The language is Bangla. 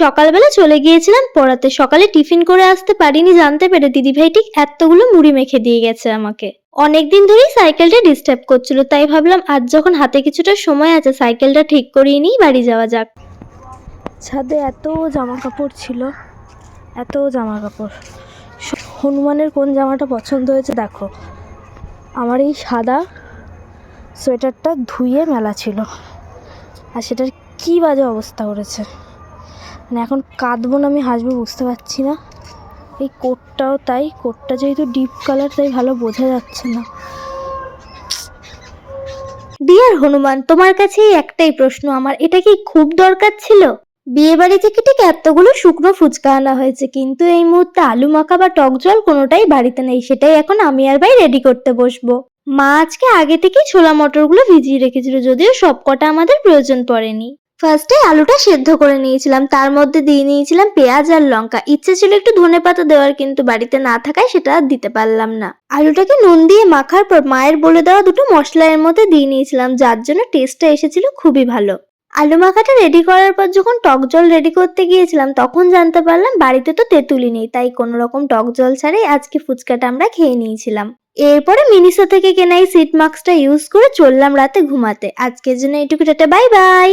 সকালবেলা চলে গিয়েছিলাম পড়াতে, সকালে টিফিন করে আসতে পারিনি জানতে পেরে দিদিভাই ঠিক এতগুলো মুড়ি মেখে দিয়ে গেছে আমাকে। অনেকদিন ধরেই সাইকেলটা ডিস্টার্ব করছিল, তাই ভাবলাম আজ যখন হাতে কিছুটা সময় আছে সাইকেলটা ঠিক করিয়ে নিয়ে বাড়ি যাওয়া যাক। ছাদে এত জামা কাপড় ছিল, এত জামা কাপড়। হনুমানের কোন জামাটা পছন্দ হয়েছে দেখো, আমার এই সাদা সোয়েটারটা ধুয়ে মেলা ছিল, আর সেটার কি বাজে অবস্থা করেছে। মানে এখন কাঁদবো না আমি হাসবো বুঝতে পারছি না। এই কোটটাও তাই, কোটটা যেহেতু ডিপ কালার তাই ভালো বোঝা যাচ্ছে না। ডিয়ার হনুমান, তোমার কাছে একটাই প্রশ্ন আমার, এটা কি খুব দরকার ছিল? বিয়ে বাড়ি থেকে ঠিক এতগুলো শুকনো ফুচকা আনা হয়েছে, কিন্তু এই মুহূর্তে আলু মাখা বা টক জল কোনোটাই বাড়িতে নেই, সেটাই এখন আমি আর ভাই রেডি করতে বসবো। মা আজকে আগে থেকেই ছোলা মটরগুলো ভিজিয়ে রেখেছিল, যদিও সবকটা আমাদের প্রয়োজন পড়েনি। ফার্স্টে আলুটা সেদ্ধ করে নিয়েছিলাম, তার মধ্যে দিয়ে নিয়েছিলাম পেঁয়াজ আর লঙ্কা। ইচ্ছে ছিল একটু ধনেপাতা দেওয়ার, কিন্তু বাড়িতে না থাকায় সেটা আর দিতে পারলাম না। আলুটাকে নুন দিয়ে মাখার পর মায়ের বলে দেওয়া দুটো মশলা এর মধ্যে দিয়ে নিয়েছিলাম, যার জন্য টেস্টটা এসেছিল খুবই ভালো। আলু মাখাটা রেডি করার পর যখন টক জল রেডি করতে গিয়েছিলাম তখন জানতে পারলাম বাড়িতে তো তেঁতুলি নেই, তাই কোনো রকম টক জল ছাড়াই আজকে ফুচকাটা আমরা খেয়ে নিয়েছিলাম। এরপরে মিনিসো থেকে কেনা এই সিট মাস্কটা ইউজ করে চললাম রাতে ঘুমাতে। আজকের জন্য এইটুকু, টাটা, বাই বাই।